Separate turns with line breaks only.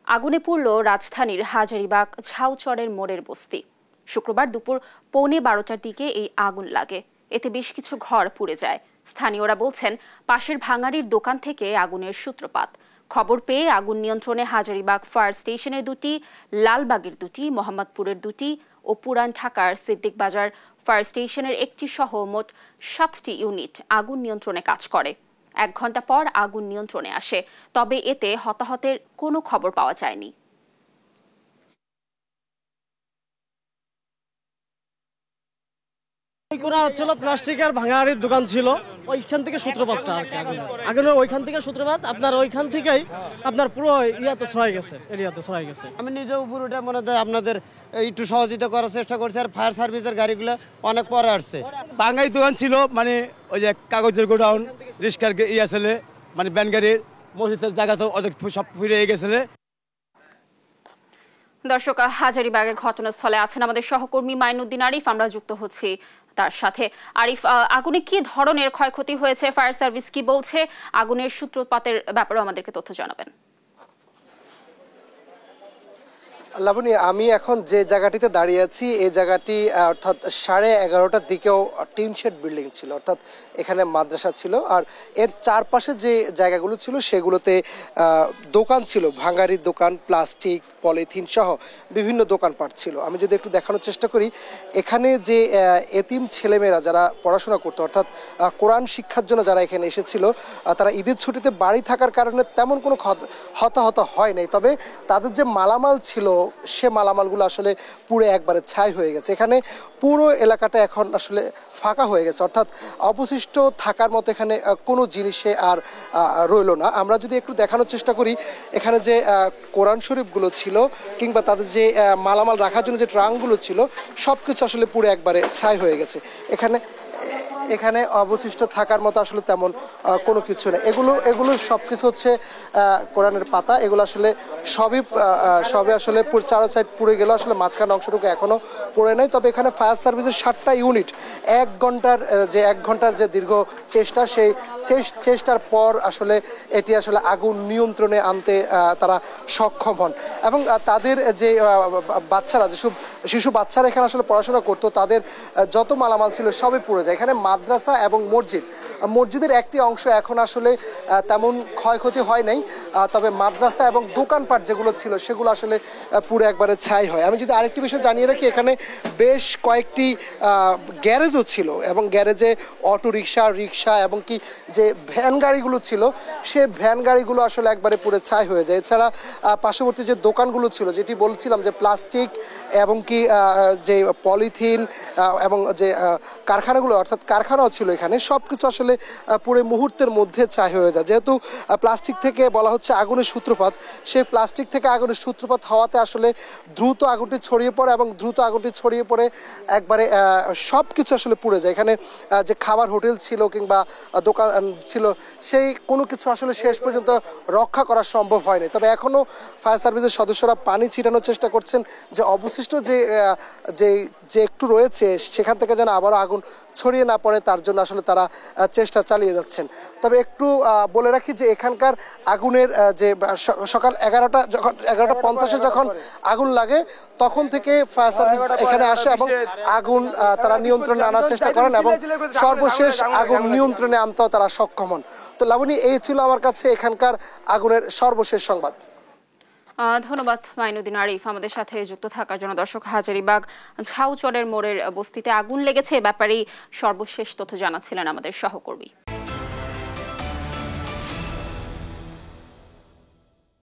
আগুনে পুড়ল রাজধানীর হাজারীবাগ ঝাউচরের মোড়ের বস্তি। শুক্রবার দুপুর 11:15টার দিকে এই আগুন লাগে। এতে বেশ কিছু ঘর পুড়ে যায়। স্থানীয়রা বলছেন, পাশের ভাঙাড়ির দোকান থেকে আগুনের সূত্রপাত। খবর পেয়ে আগুন নিয়ন্ত্রণে হাজারীবাগ ফায়ার স্টেশনের 2টি, লালবাগের 2টি, মোহাম্মদপুরের 2টি ও পুরান ঢাকার সিদ্দিক বাজার ফায়ার স্টেশনের 1টি সহ মোট 7টি ইউনিট আগুন নিয়ন্ত্রণে কাজ করে। 1 ঘন্টা পর আগুন নিয়ন্ত্রণে আসে, তবে এতে হতাহতের কোনো খবর পাওয়া যায়নি।
প্লাস্টিকের ভাঙাড়ির দোকান ছিল, ওইখান থেকে সূত্রপাতটা আগুনের ওইখান থেকে সূত্রপাত আপনার ওইখান থেকেই আপনার পুরো ইয়াতে ছড়াই গেছে।
আমি নিজে উপরে মনে হয় আপনাদের একটু সহযোগিতা করার চেষ্টা করছি, আর ফায়ার সার্ভিসের গাড়িগুলো অনেক পরে আসছে।
ভাঙাড়ি দোকান ছিল, মানে ওই যে কাগজের গোডাউন, রিস্কার ইয়া ছিল, মানে ব্যান গাড়ির মসজিদের জায়গা তো অনেক সব ফিরে গেছিল।
দর্শক, হাজারীবাগের ঘটনাস্থলে আছেন আমাদের সহকর্মী মাইনুদ্দিন আরিফ। আমরা যুক্ত হচ্ছি তার সাথে। আরিফ, আগুনে কি ধরনের ক্ষয়ক্ষতি হয়েছে, ফায়ার সার্ভিস কি বলছে, আগুনের সূত্রপাতের ব্যাপারেও আমাদেরকে তথ্য জানাবেন।
লাবণী, আমি এখন যে জায়গাটিতে দাঁড়িয়ে আছি এই জায়গাটি অর্থাৎ 11:30টার দিকেও টিন শেড বিল্ডিং ছিল, অর্থাৎ এখানে মাদ্রাসা ছিল, আর এর চারপাশে যে জায়গাগুলো ছিল সেগুলোতে দোকান ছিল, ভাঙাড়ির দোকান, প্লাস্টিক, পলিথিন সহ বিভিন্ন দোকানপাট ছিল। আমি যদি একটু দেখানোর চেষ্টা করি, এখানে যে এতিম ছেলেমেয়েরা যারা পড়াশোনা করতো, অর্থাৎ কোরআন শিক্ষার জন্য যারা এখানে এসেছিল, তারা ঈদের ছুটিতে বাড়ি থাকার কারণে তেমন কোনো হতাহত হয় নাই, তবে তাদের যে মালামাল ছিল সে মালামালগুলো আসলে পুরো একবারে ছাই হয়ে গেছে। এখানে পুরো এলাকাটা এখন আসলে ফাঁকা হয়ে গেছে, অর্থাৎ অবশিষ্ট থাকার মতো এখানে কোনো জিনিসে আর রইল না। আমরা যদি একটু দেখানোর চেষ্টা করি, এখানে যে কোরআন শরীফগুলো ছিল কিংবা তাদের যে মালামাল রাখার জন্য যে ট্রাঙ্কগুলো ছিল সব কিছু আসলে পুরো একবারে ছাই হয়ে গেছে। এখানে অবশিষ্ট থাকার মতো আসলে তেমন কোনো কিছু নেই। এগুলো সব কিছু হচ্ছে কোরআনের পাতা, এগুলো আসলে সবে আসলে চারো সাইড পুড়ে গেল, আসলে মাঝখানে অংশটুকু এখনও পড়ে নাই। তবে এখানে ফায়ার সার্ভিসের 7টা ইউনিট 1 ঘন্টার যে দীর্ঘ চেষ্টা, সেই চেষ্টার পর আসলে এটি আসলে আগুন নিয়ন্ত্রণে আনতে তারা সক্ষম হন। এবং তাদের যে বাচ্চারা, যেসব শিশু বাচ্চারা এখানে আসলে পড়াশোনা করতো, তাদের যত মালামাল ছিল সবই পুড়ে যায়। এখানে মাদ্রাসা এবং মসজিদের একটি অংশ এখন আসলে তেমন ক্ষয়ক্ষতি হয় নাই, তবে মাদ্রাসা এবং দোকানপাট যেগুলো ছিল সেগুলো আসলে পুরো একবারে ছাই হয়। আমি যদি আরেকটি বিষয় জানিয়ে রাখি, এখানে বেশ কয়েকটি গ্যারেজও ছিল, এবং গ্যারেজে অটো রিক্সা এবং কি যে ভ্যান গাড়িগুলো ছিল সে ভ্যান গাড়িগুলো আসলে একবারে পুরো ছাই হয়ে যায়। এছাড়া পার্শ্ববর্তী যে দোকানগুলো ছিল, যেটি বলছিলাম যে প্লাস্টিক এবং কি যে পলিথিন এবং যে কারখানাগুলো, অর্থাৎ কারখানাও ছিল, এখানে সব কিছু আসলে পুরো মুহূর্তের মধ্যে ছাই হয়ে যায়। যেহেতু প্লাস্টিক থেকে বলা হচ্ছে আগুনের সূত্রপাত, সেই প্লাস্টিক থেকে আগুনের সূত্রপাত হওয়াতে আসলে দ্রুত আগুনটি ছড়িয়ে পড়ে, এবং দ্রুত আগুনটি ছড়িয়ে পড়ে একবারে সব কিছু আসলে পুড়ে যায়। এখানে যে খাবার হোটেল ছিল কিংবা দোকান ছিল, সেই কোনো কিছু আসলে শেষ পর্যন্ত রক্ষা করা সম্ভব হয়নি। তবে এখনও ফায়ার সার্ভিসের সদস্যরা পানি ছিটানোর চেষ্টা করছেন, যে অবশিষ্ট যে একটু রয়েছে সেখান থেকে যেন আবারও আগুন ছড়িয়ে না পড়ে, তার জন্য আসলে তারা চেষ্টা চালিয়ে যাচ্ছেন। তবে একটু বলে রাখি যে এখানকার আগুনের যে সকাল 11:50 যখন আগুন লাগে, তখন থেকে ফায়ার সার্ভিস এখানে আসে এবং আগুন তারা নিয়ন্ত্রণে আনার চেষ্টা করেন, এবং সর্বশেষ আগুন নিয়ন্ত্রণে আনতেও তারা সক্ষম হন। তো লাবণী, এই ছিল আমার কাছে এখানকার আগুনের সর্বশেষ সংবাদ।
ধন্যবাদ মাইনুদ্দিন আরিফ আমাদের সাথে যুক্ত থাকার জন্য। দর্শক, হাজারীবাগ ঝাউচরের মোড়ের বস্তিতে আগুন লেগেছে, ব্যাপারেই সর্বশেষ তথ্য জানাচ্ছিলেন আমাদের সহকর্মী।